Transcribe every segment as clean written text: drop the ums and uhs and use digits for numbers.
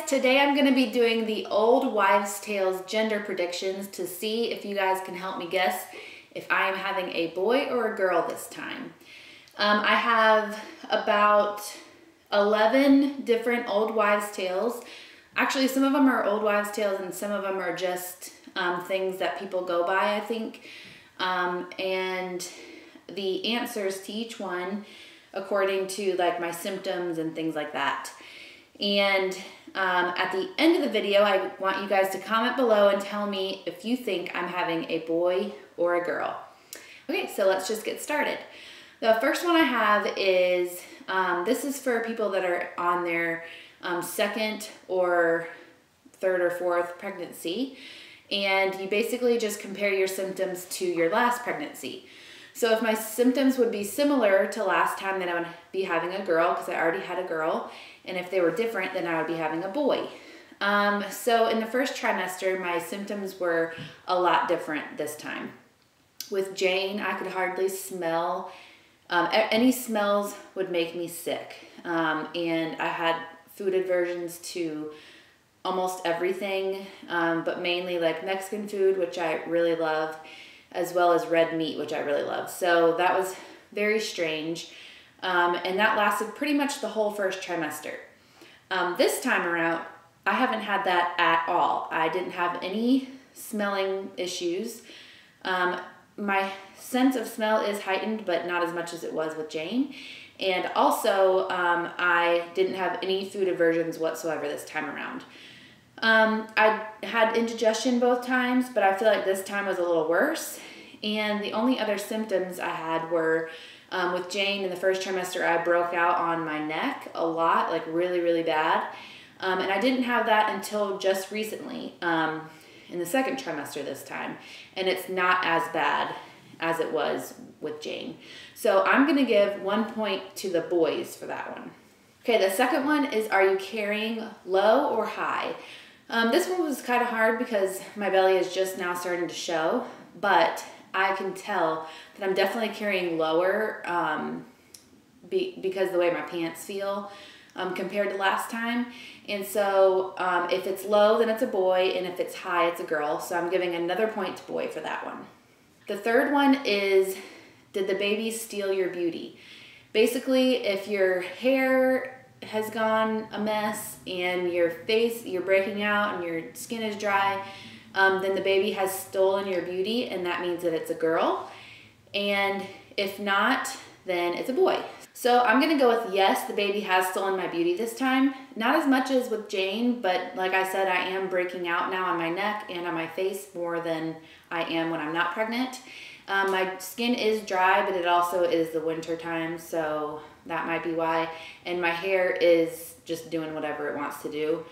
guys, today I'm going to be doing the old wives' tales gender predictions to see if you guys can help me guess if I am having a boy or a girl this time. I have about 11 different old wives' tales. Actually, some of them are old wives' tales and some of them are just things that people go by, I think. And the answers to each one according to like my symptoms and things like that. And at the end of the video, I want you guys to comment below and tell me if you think I'm having a boy or a girl. Okay, so let's just get started. The first one I have is, this is for people that are on their second or third or fourth pregnancy. And you basically just compare your symptoms to your last pregnancy. So if my symptoms would be similar to last time, then I would be having a girl because I already had a girl. And if they were different, then I would be having a boy. So in the first trimester, my symptoms were a lot different this time. With Jane, I could hardly smell. Any smells would make me sick. And I had food aversions to almost everything, but mainly like Mexican food, which I really love, as well as red meat, which I really love. So that was very strange. And that lasted pretty much the whole first trimester. This time around, I haven't had that at all. I didn't have any smelling issues. My sense of smell is heightened, but not as much as it was with Jane. And also, I didn't have any food aversions whatsoever this time around. I had indigestion both times, but I feel like this time was a little worse. And the only other symptoms I had were, with Jane in the first trimester, I broke out on my neck a lot, like really, really bad. And I didn't have that until just recently, in the second trimester this time. And it's not as bad as it was with Jane. So I'm gonna give 1 point to the boys for that one. Okay, the second one is, are you carrying low or high? This one was kind of hard because my belly is just now starting to show, but I can tell that I'm definitely carrying lower because of the way my pants feel compared to last time. And so if it's low, then it's a boy, and if it's high, it's a girl. So I'm giving another point to boy for that one. The third one is, did the baby steal your beauty? Basically, if your hair has gone a mess and your face, you're breaking out and your skin is dry, then the baby has stolen your beauty, and that means that it's a girl. And if not, then it's a boy. So I'm gonna go with yes, the baby has stolen my beauty this time. Not as much as with Jane, but like I said, I am breaking out now on my neck and on my face more than I am when I'm not pregnant. My skin is dry, but it also is the winter time, so that might be why. And my hair is just doing whatever it wants to do.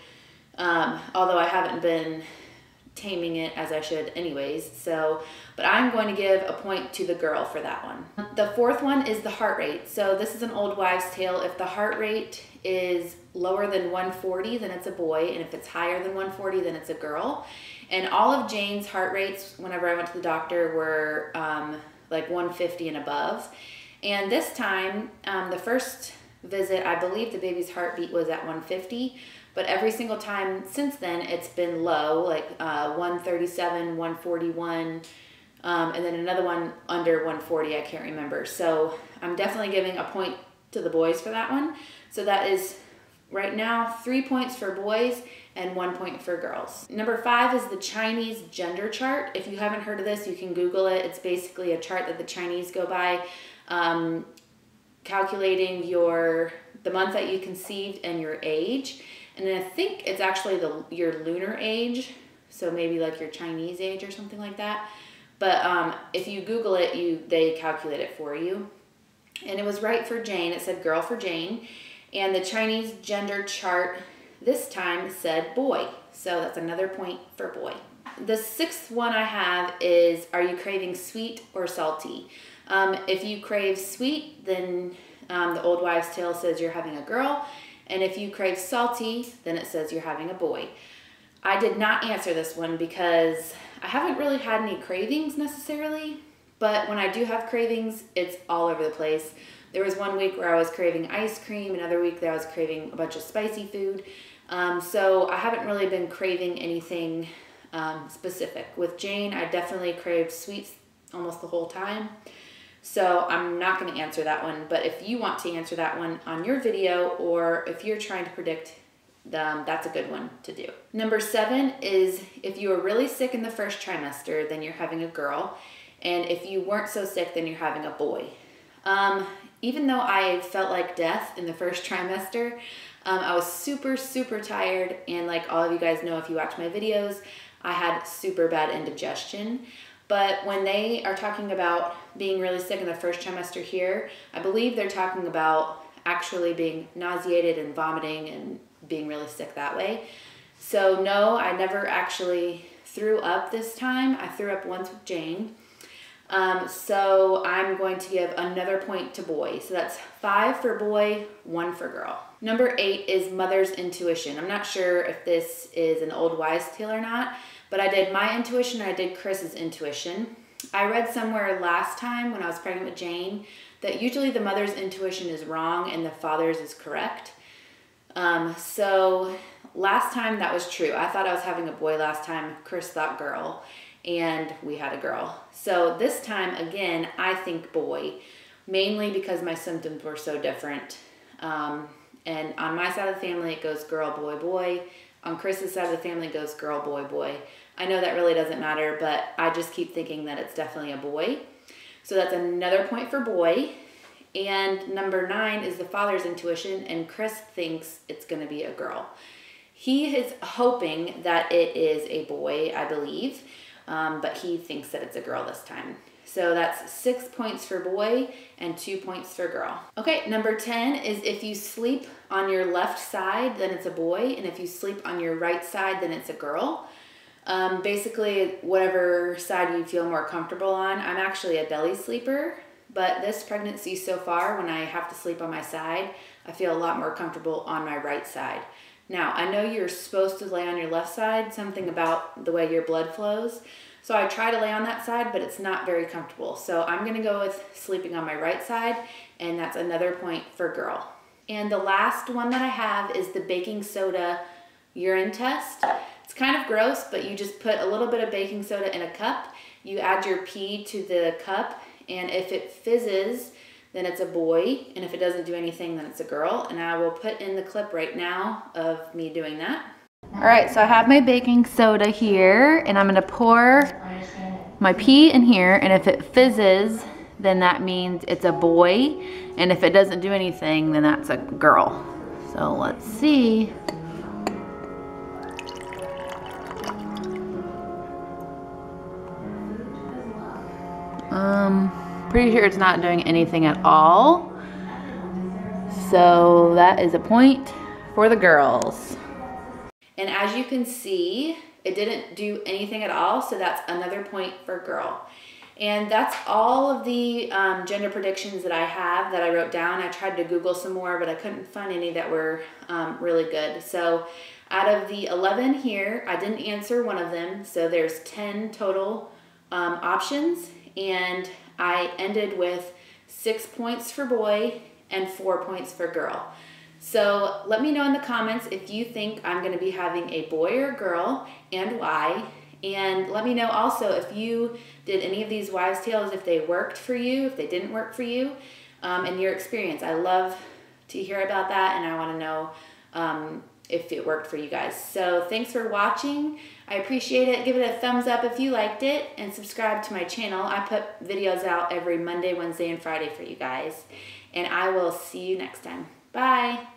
Although I haven't been taming it as I should anyways. So, but I'm going to give a point to the girl for that one. The fourth one is the heart rate. So this is an old wives' tale. If the heart rate is lower than 140, then it's a boy. And if it's higher than 140, then it's a girl. And all of Jane's heart rates, whenever I went to the doctor, were like 150 and above. And this time, the first visit, I believe the baby's heartbeat was at 150. But every single time since then, it's been low, like 137, 141, and then another one under 140, I can't remember. So I'm definitely giving a point to the boys for that one. So that is right now 3 points for boys and 1 point for girls. Number 5 is the Chinese gender chart. If you haven't heard of this, you can Google it. It's basically a chart that the Chinese go by, calculating the month that you conceived and your age. And then I think it's actually your lunar age, so maybe like your Chinese age or something like that. But if you Google it, they calculate it for you. And it was right for Jane. It said girl for Jane. And the Chinese gender chart this time said boy. So that's another point for boy. The sixth one I have is, are you craving sweet or salty? If you crave sweet, then the old wives' tale says you're having a girl. And if you crave salty, then it says you're having a boy. I did not answer this one because I haven't really had any cravings necessarily, but when I do have cravings, it's all over the place. There was one week where I was craving ice cream, another week that I was craving a bunch of spicy food. So I haven't really been craving anything specific. With Jane, I definitely craved sweets almost the whole time. So I'm not going to answer that one, but if you want to answer that one on your video, or if you're trying to predict them, that's a good one to do. Number 7 is if you were really sick in the first trimester, then you're having a girl. And if you weren't so sick, then you're having a boy. Even though I felt like death in the first trimester, I was super, super tired. And like all of you guys know, if you watch my videos, I had super bad indigestion. But when they are talking about being really sick in the first trimester here, I believe they're talking about actually being nauseated and vomiting and being really sick that way. So no, I never actually threw up this time. I threw up once with Jane. So I'm going to give another point to boy. So that's 5 for boy, 1 for girl. Number 8 is mother's intuition. I'm not sure if this is an old wives' tale or not, but I did my intuition and I did Chris's intuition. I read somewhere last time when I was pregnant with Jane that usually the mother's intuition is wrong and the father's is correct. So last time that was true. I thought I was having a boy last time. Chris thought girl, and we had a girl. So this time, again, I think boy, mainly because my symptoms were so different. And on my side of the family, it goes girl, boy, boy. On Chris's side of the family, it goes girl, boy, boy. I know that really doesn't matter, but I just keep thinking that it's definitely a boy. So that's another point for boy. And number 9 is the father's intuition, and Chris thinks it's going to be a girl. He is hoping that it is a boy, I believe, but he thinks that it's a girl this time. So that's 6 points for boy and 2 points for girl. Okay, number 10 is if you sleep on your left side, then it's a boy, and if you sleep on your right side, then it's a girl. Basically, whatever side you feel more comfortable on. I'm actually a belly sleeper, but this pregnancy so far, when I have to sleep on my side, I feel a lot more comfortable on my right side. Now, I know you're supposed to lay on your left side, something about the way your blood flows. So I try to lay on that side, but it's not very comfortable. So I'm gonna go with sleeping on my right side, and that's another point for girl. And the last one that I have is the baking soda urine test. It's kind of gross, but you just put a little bit of baking soda in a cup, you add your pee to the cup, and if it fizzes, then it's a boy, and if it doesn't do anything, then it's a girl. And I will put in the clip right now of me doing that. All right, so I have my baking soda here, and I'm gonna pour my pee in here, and if it fizzes, then that means it's a boy, and if it doesn't do anything, then that's a girl. So let's see. Pretty sure it's not doing anything at all. So that is a point for the girls. And as you can see, it didn't do anything at all, so that's another point for girl. And that's all of the gender predictions that I have that I wrote down. I tried to Google some more, but I couldn't find any that were really good. So out of the 11 here, I didn't answer one of them, so there's 10 total options, and I ended with 6 points for boy and 4 points for girl. So let me know in the comments if you think I'm going to be having a boy or a girl and why. And let me know also if you did any of these wives' tales, if they worked for you, if they didn't work for you, and your experience. I love to hear about that, and I want to know if it worked for you guys. So thanks for watching. I appreciate it. Give it a thumbs up if you liked it, and subscribe to my channel. I put videos out every Monday, Wednesday, and Friday for you guys. And I will see you next time. Bye.